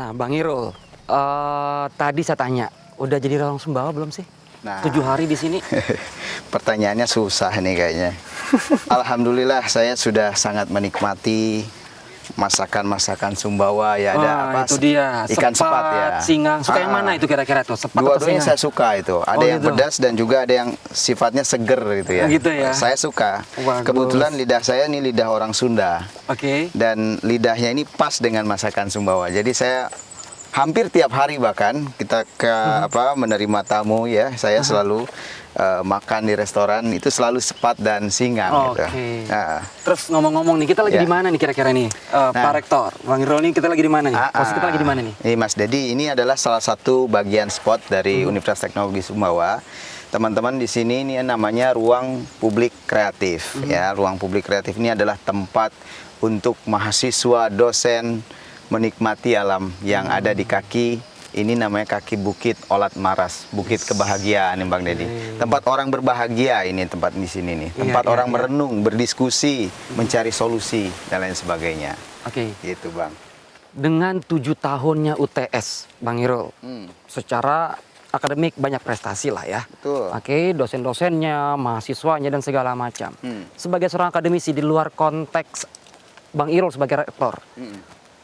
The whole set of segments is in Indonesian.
Nah, Bang Irul, tadi saya tanya, udah jadi orang Sumbawa belum sih? Nah, 7 hari di sini. pertanyaannya susah nih kayaknya. Alhamdulillah saya sudah sangat menikmati masakan-masakan Sumbawa ya. Ada apa? Itu dia, Ikan sepat ya. Singang. Suka yang mana itu kira-kira tuh? Sepat atau Dua-duanya singang? saya suka itu. Ada Oh, yang gitu. pedas dan juga ada yang sifatnya seger gitu ya. Gitu ya. Saya suka. Bagus. Kebetulan lidah saya ini lidah orang Sunda. Oke. Dan lidahnya ini pas dengan masakan Sumbawa. Jadi saya hampir tiap hari bahkan kita menerima tamu ya, saya selalu makan di restoran itu selalu sepat dan singang gitu. Oke. Nah, Terus ngomong-ngomong nih, kita lagi Ya. di mana nih kira-kira nih? Pak Rektor, Bang Irul nih kita lagi di mana nih? Posisi kita lagi di mana nih? Ini Mas Dedi, ini adalah salah satu bagian spot dari Universitas Teknologi Sumbawa. Teman-teman di sini ini namanya ruang publik kreatif ya. Ruang publik kreatif ini adalah tempat untuk mahasiswa, dosen menikmati alam yang ada di kaki. Ini namanya kaki Bukit Olat Maras, Bukit Kebahagiaan nih Bang Dedi. Tempat orang berbahagia ini tempat di sini nih. Tempat orang merenung, berdiskusi, mencari solusi dan lain sebagainya. Oke. Gitu Bang. Dengan 7 tahunnya UTS, Bang Irul, secara akademik banyak prestasi lah ya. Betul. Oke, dosen-dosennya, mahasiswanya dan segala macam. Sebagai seorang akademisi di luar konteks Bang Irul sebagai rektor,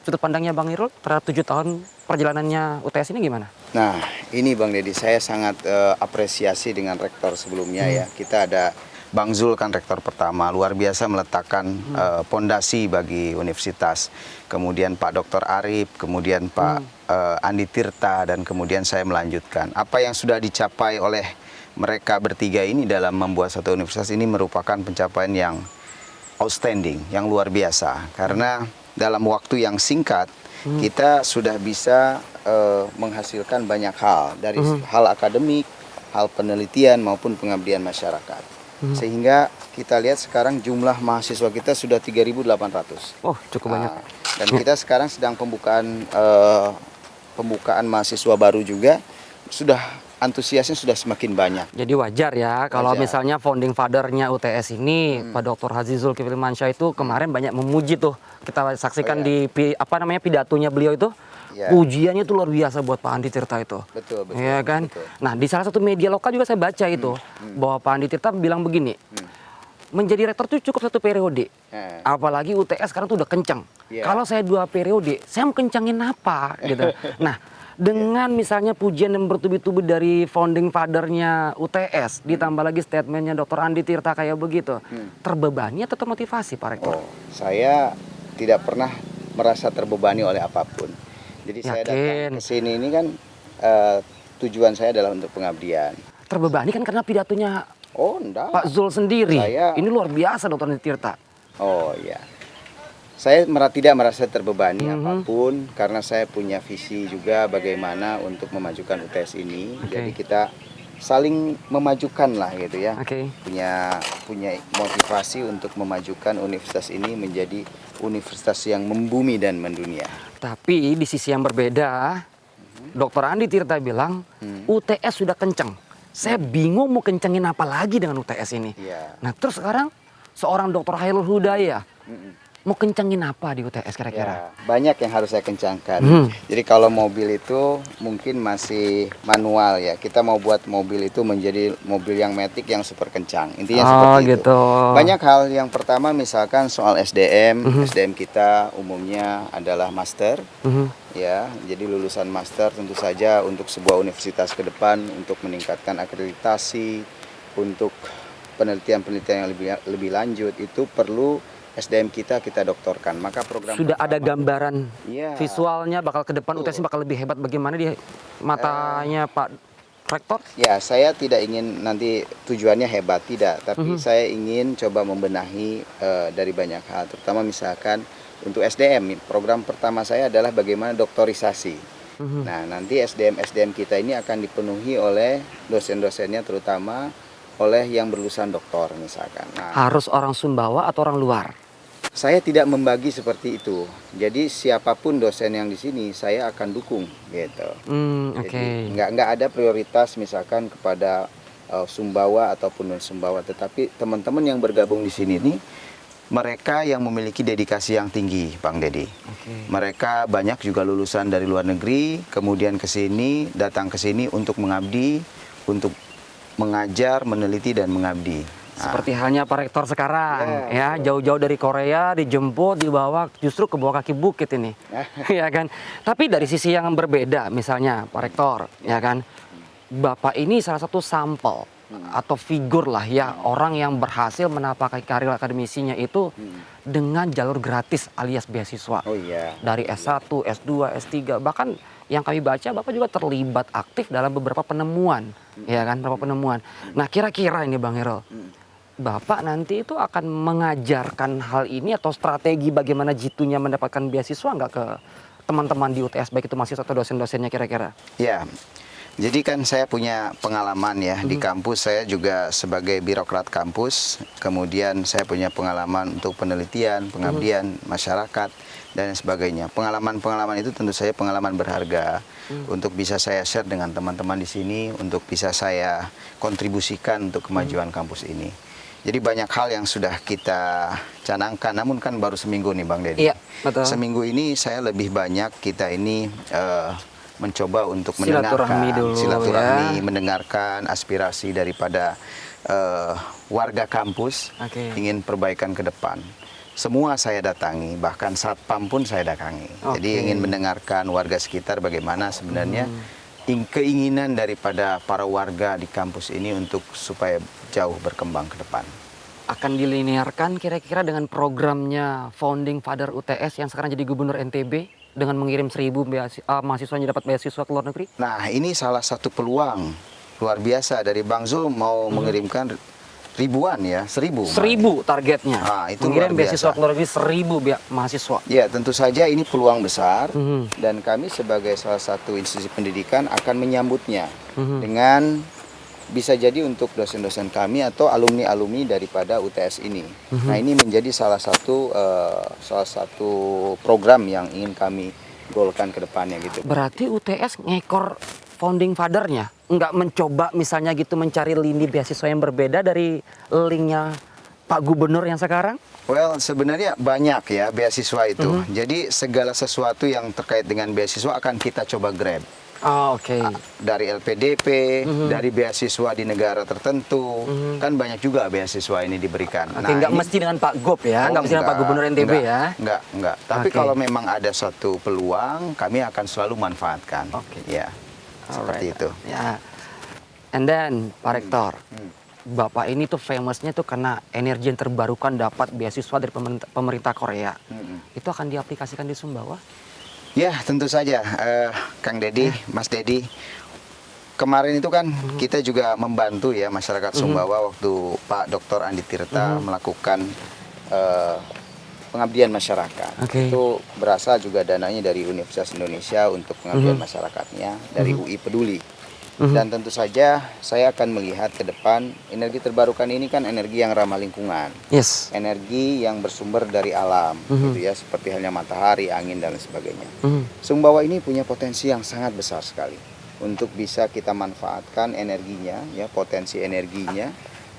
sudut pandangnya Bang Irul terhadap 7 tahun perjalanannya UTS ini gimana? Nah, ini Bang Dedi, saya sangat apresiasi dengan rektor sebelumnya ya. Kita ada Bang Zul kan rektor pertama, luar biasa meletakkan pondasi bagi universitas. Kemudian Pak Dr. Arif, kemudian Pak Andi Tirta, dan kemudian saya melanjutkan. Apa yang sudah dicapai oleh mereka bertiga ini dalam membuat satu universitas ini merupakan pencapaian yang outstanding, yang luar biasa. Karena dalam waktu yang singkat, kita sudah bisa menghasilkan banyak hal. Dari hal akademik, hal penelitian, maupun pengabdian masyarakat. Sehingga kita lihat sekarang jumlah mahasiswa kita sudah 3.800. Oh, cukup banyak. Dan kita sekarang sedang pembukaan mahasiswa baru juga. Antusiasnya sudah semakin banyak. Jadi wajar ya kalau Wajar. misalnya founding father-nya UTS ini Pak Dr. Haji Zulkifli Mansyah itu kemarin banyak memuji tuh. Kita saksikan di pidatonya beliau itu. Ya. Pujiannya itu luar biasa buat Pak Andi Tirta itu. Betul. Iya kan? Betul. Nah, di salah satu media lokal juga saya baca itu bahwa Pak Andi Tirta bilang begini. Menjadi rektor itu cukup 1 periode. Apalagi UTS sekarang tuh udah kencang. Ya. Kalau saya 2 periode, saya mau kencangin apa gitu. Nah, dengan misalnya pujian yang bertubi-tubi dari founding father-nya UTS, ditambah lagi statementnya Dr. Andi Tirta kayak begitu, terbebani atau termotivasi Pak Rektor? Oh, saya tidak pernah merasa terbebani oleh apapun. Jadi saya datang ke sini ini kan tujuan saya adalah untuk pengabdian. Terbebani kan karena pidatonya Oh, enggak. Pak Zul sendiri. Saya- Ini luar biasa Dr. Andi Tirta. Oh iya. Saya tidak merasa terbebani apapun karena saya punya visi juga bagaimana untuk memajukan UTS ini. Jadi kita saling memajukan lah gitu ya. Oke. Punya motivasi untuk memajukan universitas ini menjadi universitas yang membumi dan mendunia. Tapi di sisi yang berbeda, Dr. Andi Tirta bilang UTS sudah kenceng. Saya bingung mau kencengin apa lagi dengan UTS ini. Iya. Nah terus sekarang seorang Dr. Hairul Hudaya mau kencengin apa di UTS kira-kira? Ya, banyak yang harus saya kencangkan. Jadi kalau mobil itu mungkin masih manual ya. Kita mau buat mobil itu menjadi mobil yang matic yang super kencang. Intinya seperti itu. Gitu. Banyak hal. Yang pertama misalkan soal SDM. SDM kita umumnya adalah master. Ya, jadi lulusan master tentu saja untuk sebuah universitas ke depan untuk meningkatkan akreditasi, untuk penelitian-penelitian yang lebih lanjut itu perlu SDM kita doktorkan. Maka program Sudah ada gambaran Iya. visualnya bakal ke depan UTS bakal lebih hebat bagaimana di matanya Pak Rektor? Ya, saya tidak ingin nanti tujuannya hebat, tidak. Tapi saya ingin coba membenahi dari banyak hal. Terutama misalkan untuk SDM, program pertama saya adalah bagaimana doktorisasi. Nah, nanti SDM kita ini akan dipenuhi oleh dosen-dosennya terutama oleh yang berlulusan doktor misalkan. Nah, Harus orang Sumbawa atau orang luar? saya tidak membagi seperti itu. Jadi siapapun dosen yang di sini saya akan dukung gitu. Jadi nggak ada prioritas misalkan kepada Sumbawa ataupun non Sumbawa, tetapi teman-teman yang bergabung di sini nih mereka yang memiliki dedikasi yang tinggi, Bang Dedi. Oke. Mereka banyak juga lulusan dari luar negeri, kemudian datang ke sini untuk mengabdi, untuk mengajar, meneliti dan mengabdi. Seperti halnya Pak Rektor sekarang, ya jauh-jauh dari Korea dijemput, dibawa justru ke bawah kaki bukit ini, ya kan. Tapi dari sisi yang berbeda, misalnya Pak Rektor, ya kan, Bapak ini salah satu sampel atau figur lah ya orang yang berhasil menapaki karir akademisinya itu dengan jalur gratis alias beasiswa. Oh iya. Dari S1, S2, S3, bahkan yang kami baca Bapak juga terlibat aktif dalam beberapa penemuan, ya kan, beberapa penemuan. Nah, kira-kira ini Bang Herul, Bapak nanti itu akan mengajarkan hal ini atau strategi bagaimana jitunya mendapatkan beasiswa nggak ke teman-teman di UTS, baik itu mahasiswa atau dosen-dosennya kira-kira? Ya, jadi kan saya punya pengalaman ya di kampus. Saya juga sebagai birokrat kampus, kemudian saya punya pengalaman untuk penelitian, pengabdian masyarakat dan sebagainya. Pengalaman-pengalaman itu tentu saja pengalaman berharga untuk bisa saya share dengan teman-teman di sini, untuk bisa saya kontribusikan untuk kemajuan kampus ini. Jadi banyak hal yang sudah kita canangkan, namun kan baru seminggu nih Bang Dedi. Iya, betul. Seminggu ini saya lebih banyak kita ini mencoba untuk Silaturahmi mendengarkan dulu, silaturahmi, ya. mendengarkan aspirasi daripada warga kampus, ingin perbaikan ke depan. Semua saya datangi, bahkan satpam pun saya datangi. Jadi ingin mendengarkan warga sekitar bagaimana sebenarnya keinginan daripada para warga di kampus ini untuk supaya jauh berkembang ke depan. Akan dilinearkan kira-kira dengan programnya Founding Father UTS yang sekarang jadi Gubernur NTB dengan mengirim 1.000 mahasiswanya dapat beasiswa ke luar negeri? Nah, ini salah satu peluang luar biasa dari Bang Zul mau mengirimkan ribuan ya, 1.000. 1.000 targetnya. Nah, itu mengirim luar biasa. beasiswa ke luar negeri 1.000 mahasiswa. Ya, tentu saja ini peluang besar dan kami sebagai salah satu institusi pendidikan akan menyambutnya dengan bisa jadi untuk dosen-dosen kami atau alumni-alumni daripada UTS ini. Nah, ini menjadi salah satu program yang ingin kami golkan ke depannya gitu. Berarti UTS ngekor founding father-nya, nggak mencoba misalnya gitu mencari lini beasiswa yang berbeda dari linknya Pak Gubernur yang sekarang? Well, sebenarnya banyak ya beasiswa itu. Jadi segala sesuatu yang terkait dengan beasiswa akan kita coba grab. Oh, oke. Dari LPDP, dari beasiswa di negara tertentu, kan banyak juga beasiswa ini diberikan. Oke, nggak mesti dengan Pak Gop ya, nggak mesti dengan Pak Gubernur NTB ya? Enggak. Tapi kalau memang ada satu peluang, kami akan selalu manfaatkan. Oke. Ya, seperti itu. Ya. And then, Pak Rektor, Bapak ini tuh famousnya tuh karena energi yang terbarukan dapat beasiswa dari pemerintah Korea. Itu akan diaplikasikan di Sumbawa? Ya, tentu saja, Kang Dedi, Mas Dedi. Kemarin itu kan kita juga membantu ya masyarakat Sumbawa waktu Pak Dr. Andi Tirta melakukan pengabdian masyarakat. Itu berasal juga dananya dari Universitas Indonesia untuk pengabdian masyarakatnya, dari UI Peduli. Dan tentu saja saya akan melihat ke depan energi terbarukan ini kan energi yang ramah lingkungan. Yes. Energi yang bersumber dari alam, gitu ya, seperti halnya matahari, angin dan lain sebagainya. Sumbawa ini punya potensi yang sangat besar sekali untuk bisa kita manfaatkan energinya, ya, potensi energinya,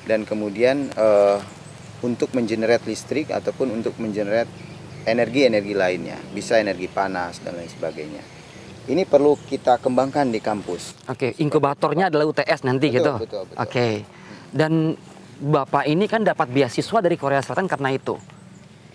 dan kemudian untuk mengenerate listrik ataupun untuk mengenerate energi-energi lainnya, bisa energi panas dan lain sebagainya. Ini perlu kita kembangkan di kampus. Oke, inkubatornya adalah UTS nanti gitu. Betul. Oke. Dan Bapak ini kan dapat beasiswa dari Korea Selatan karena itu.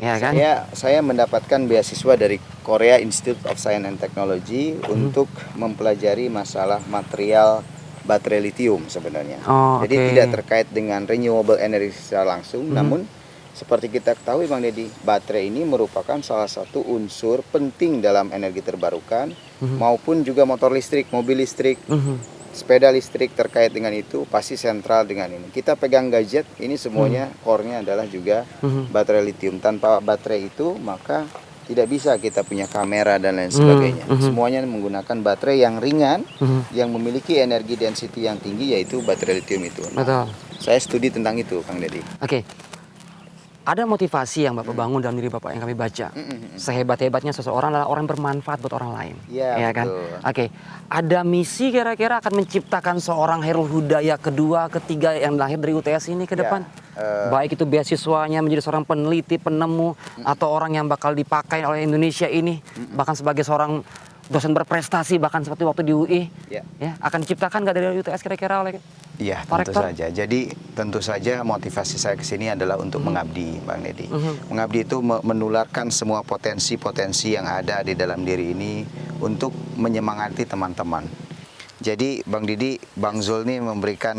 Ya kan? Saya mendapatkan beasiswa dari Korea Institute of Science and Technology untuk mempelajari masalah material baterai lithium sebenarnya. Jadi tidak terkait dengan renewable energy secara langsung, namun seperti kita ketahui Bang Dedi, baterai ini merupakan salah satu unsur penting dalam energi terbarukan maupun juga motor listrik, mobil listrik, sepeda listrik terkait dengan itu pasti sentral dengan ini. Kita pegang gadget, ini semuanya core-nya adalah juga baterai lithium. Tanpa baterai itu maka tidak bisa kita punya kamera dan lain sebagainya. Semuanya menggunakan baterai yang ringan, yang memiliki energi density yang tinggi, yaitu baterai lithium itu. Nah, saya studi tentang itu Kang Dedi. Oke. ada motivasi yang Bapak bangun dalam diri Bapak yang kami baca. Sehebat-hebatnya seseorang adalah orang bermanfaat buat orang lain. Iya, ya kan? betul. Oke. Ada misi kira-kira akan menciptakan seorang Khairul Hudayah kedua, ketiga yang lahir dari UTS ini ke depan? Baik itu beasiswanya menjadi seorang peneliti, penemu, atau orang yang bakal dipakai oleh Indonesia ini, bahkan sebagai seorang dosen berprestasi, bahkan seperti waktu di UI, ya, akan diciptakan nggak dari UTS kira-kira oleh Iya, Pak tentu Rektor? saja. Jadi tentu saja motivasi saya ke sini adalah untuk mengabdi, Bang Nedi. Mengabdi itu menularkan semua potensi-potensi yang ada di dalam diri ini untuk menyemangati teman-teman. Jadi Bang Didi, Bang Zul ini memberikan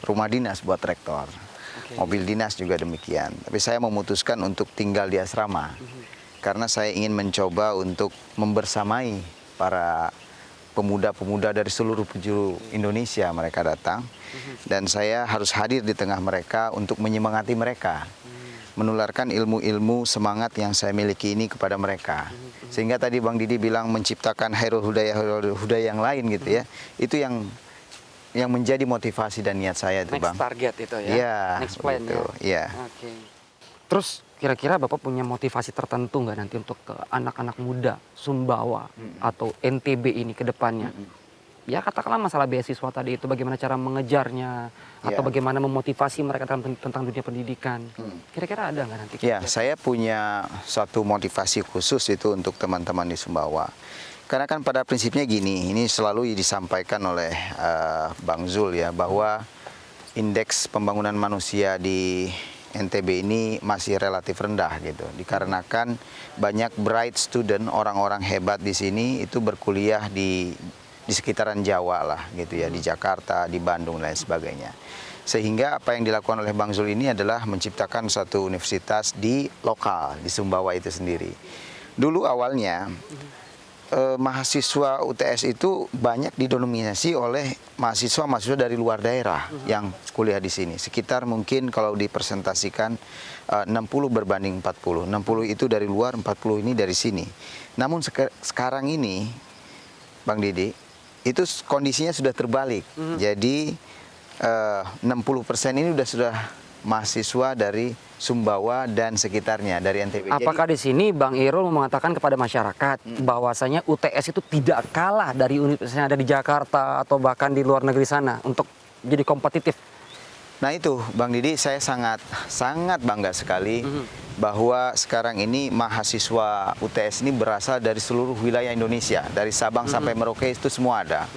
rumah dinas buat rektor. Mobil dinas juga demikian. Tapi saya memutuskan untuk tinggal di asrama. Karena saya ingin mencoba untuk membersamai para pemuda-pemuda dari seluruh penjuru Indonesia, mereka datang. Dan saya harus hadir di tengah mereka untuk menyemangati mereka. Menularkan ilmu-ilmu semangat yang saya miliki ini kepada mereka. Sehingga tadi Bang Didi bilang menciptakan Khairul Hudayah yang lain gitu ya. Itu yang menjadi motivasi dan niat saya itu, Bang. Next target itu ya? Iya, Next plan begitu, ya? iya. Oke. Terus kira-kira Bapak punya motivasi tertentu nggak nanti untuk ke anak-anak muda Sumbawa atau NTB ini ke depannya? Ya katakanlah masalah beasiswa tadi itu, bagaimana cara mengejarnya, atau bagaimana memotivasi mereka tentang dunia pendidikan. Kira-kira ada nggak nanti? Ya, saya punya satu motivasi khusus itu untuk teman-teman di Sumbawa. Karena kan pada prinsipnya gini, ini selalu disampaikan oleh Bang Zul ya, bahwa indeks pembangunan manusia di NTB ini masih relatif rendah gitu. Dikarenakan banyak bright student, orang-orang hebat di sini itu berkuliah di sekitaran Jawa lah gitu ya, di Jakarta, di Bandung dan lain sebagainya. Sehingga apa yang dilakukan oleh Bang Zul ini adalah menciptakan satu universitas di lokal, di Sumbawa itu sendiri. Dulu awalnya mahasiswa UTS itu banyak didominasi oleh mahasiswa-mahasiswa dari luar daerah yang kuliah di sini. Sekitar mungkin kalau dipresentasikan 60 berbanding 40. 60 itu dari luar, 40 ini dari sini. Namun sekarang ini, Bang Didi, itu kondisinya sudah terbalik. Jadi 60% ini sudah mahasiswa dari Sumbawa dan sekitarnya, dari NTB. Apakah di sini Bang Irul mau mengatakan kepada masyarakat bahwasanya UTS itu tidak kalah dari universitas yang ada di Jakarta atau bahkan di luar negeri sana untuk jadi kompetitif? Nah itu, Bang Didi, saya sangat bangga sekali bahwa sekarang ini mahasiswa UTS ini berasal dari seluruh wilayah Indonesia, dari Sabang sampai Merauke itu semua ada.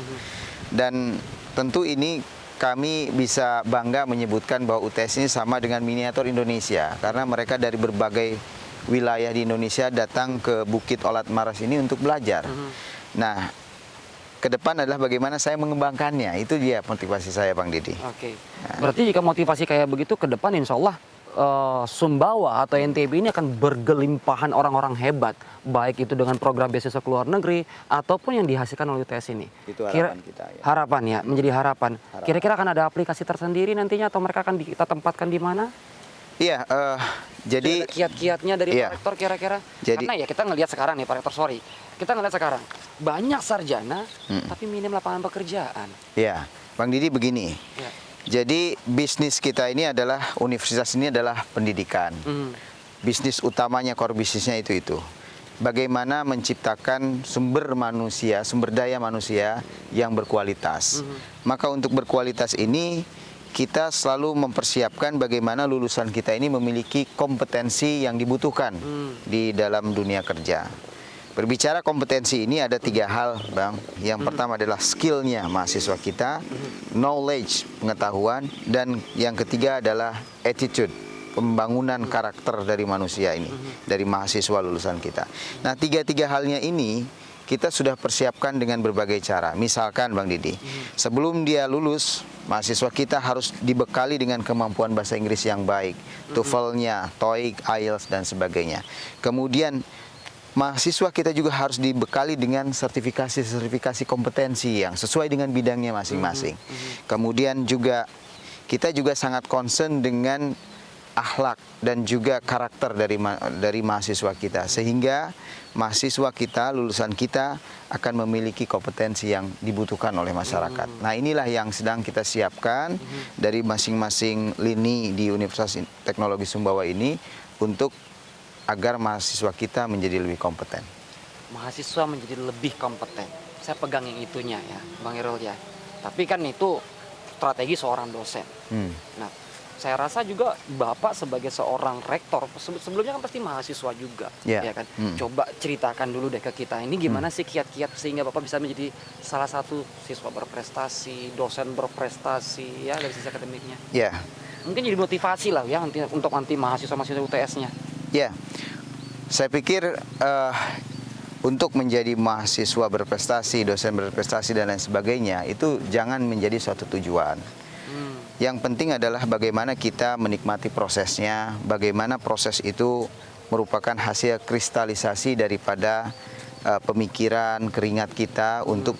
Dan tentu ini kami bisa bangga menyebutkan bahwa UTS ini sama dengan miniatur Indonesia, karena mereka dari berbagai wilayah di Indonesia datang ke Bukit Olat Maras ini untuk belajar. Nah, ke depan adalah bagaimana saya mengembangkannya. Itu dia motivasi saya, Bang Didi. Oke. Berarti jika motivasi kayak begitu ke depan, insya Allah Sumbawa atau NTB ini akan bergelimpahan orang-orang hebat, baik itu dengan program beasiswa ke luar negeri ataupun yang dihasilkan oleh UTS ini. Itu harapan kita. Ya. Harapan ya, menjadi harapan. Kira-kira akan ada aplikasi tersendiri nantinya atau mereka akan kita tempatkan di mana? Iya, jadi kiat-kiatnya dari Pak Rektor kira-kira. Karena ya kita ngelihat sekarang nih Pak Rektor, sorry. Kita ngelihat sekarang banyak sarjana tapi minim lapangan pekerjaan. Iya, Bang Didi begini. Ya. Jadi bisnis kita ini adalah, universitas ini adalah pendidikan. Bisnis utamanya, core bisnisnya itu. Bagaimana menciptakan sumber manusia, sumber daya manusia yang berkualitas. Maka untuk berkualitas ini kita selalu mempersiapkan bagaimana lulusan kita ini memiliki kompetensi yang dibutuhkan di dalam dunia kerja. Berbicara kompetensi ini ada 3 hal, Bang. Yang pertama adalah skillnya mahasiswa kita, knowledge, pengetahuan, dan yang ketiga adalah attitude, pembangunan karakter dari manusia ini, dari mahasiswa lulusan kita. Nah, 3 halnya ini kita sudah persiapkan dengan berbagai cara. Misalkan, Bang Didi, sebelum dia lulus, mahasiswa kita harus dibekali dengan kemampuan bahasa Inggris yang baik, TOEFL-nya, TOEIC, IELTS, dan sebagainya. Kemudian mahasiswa kita juga harus dibekali dengan sertifikasi kompetensi yang sesuai dengan bidangnya masing-masing. Kemudian juga kita juga sangat concern dengan akhlak dan juga karakter dari mahasiswa kita, sehingga mahasiswa kita, lulusan kita akan memiliki kompetensi yang dibutuhkan oleh masyarakat. Nah, inilah yang sedang kita siapkan dari masing-masing lini di Universitas Teknologi Sumbawa ini untuk agar mahasiswa kita menjadi lebih kompeten. Mahasiswa menjadi lebih kompeten. Saya pegang yang itunya ya, Bang Irul ya. Tapi kan itu strategi seorang dosen. Nah, saya rasa juga Bapak sebagai seorang rektor, sebelumnya kan pasti mahasiswa juga, Ya. ya kan? Coba ceritakan dulu deh ke kita, ini gimana sih kiat-kiat sehingga Bapak bisa menjadi salah satu siswa berprestasi, dosen berprestasi, ya dari sisi akademiknya. Ya, Mungkin jadi motivasi lah ya untuk nanti mahasiswa-mahasiswa UTS-nya. ya. Saya pikir untuk menjadi mahasiswa berprestasi, dosen berprestasi dan lain sebagainya itu jangan menjadi suatu tujuan. Yang penting adalah bagaimana kita menikmati prosesnya, bagaimana proses itu merupakan hasil kristalisasi daripada pemikiran, keringat kita untuk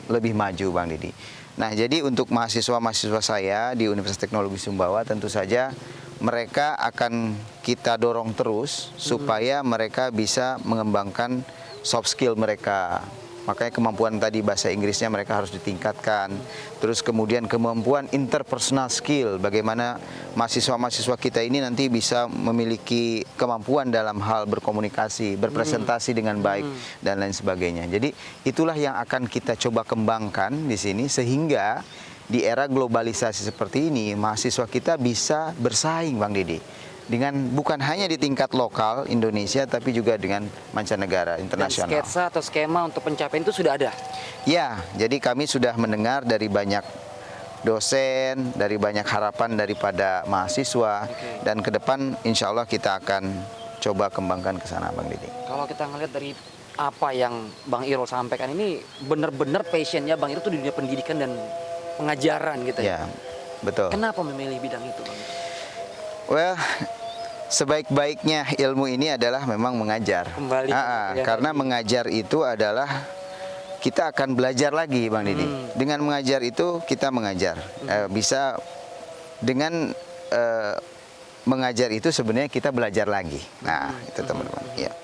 lebih maju, Bang Didi. Nah, jadi untuk mahasiswa-mahasiswa saya di Universitas Teknologi Sumbawa tentu saja mereka akan kita dorong terus supaya mereka bisa mengembangkan soft skill mereka. Makanya kemampuan tadi bahasa Inggrisnya mereka harus ditingkatkan. Terus kemudian kemampuan interpersonal skill, bagaimana mahasiswa-mahasiswa kita ini nanti bisa memiliki kemampuan dalam hal berkomunikasi, berpresentasi dengan baik dan lain sebagainya. Jadi itulah yang akan kita coba kembangkan di sini sehingga di era globalisasi seperti ini mahasiswa kita bisa bersaing, Bang Didi. Dengan bukan hanya di tingkat lokal Indonesia tapi juga dengan mancanegara, internasional. Dan sketsa atau skema untuk pencapaian itu sudah ada? Ya, jadi kami sudah mendengar dari banyak dosen, dari banyak harapan daripada mahasiswa, dan ke depan insya Allah kita akan coba kembangkan ke sana, Bang Didi. Kalau kita ngelihat dari apa yang Bang Irul sampaikan ini benar-benar passionnya Bang Irul itu di dunia pendidikan dan pengajaran gitu ya? Ya, betul. Kenapa memilih bidang itu, Bang? Well, sebaik-baiknya ilmu ini adalah memang mengajar. Kembali ya, karena tadi. mengajar itu adalah kita akan belajar lagi, Bang Didi. Dengan mengajar itu kita mengajar. Bisa dengan mengajar itu sebenarnya kita belajar lagi. Nah, itu teman-teman. Ya.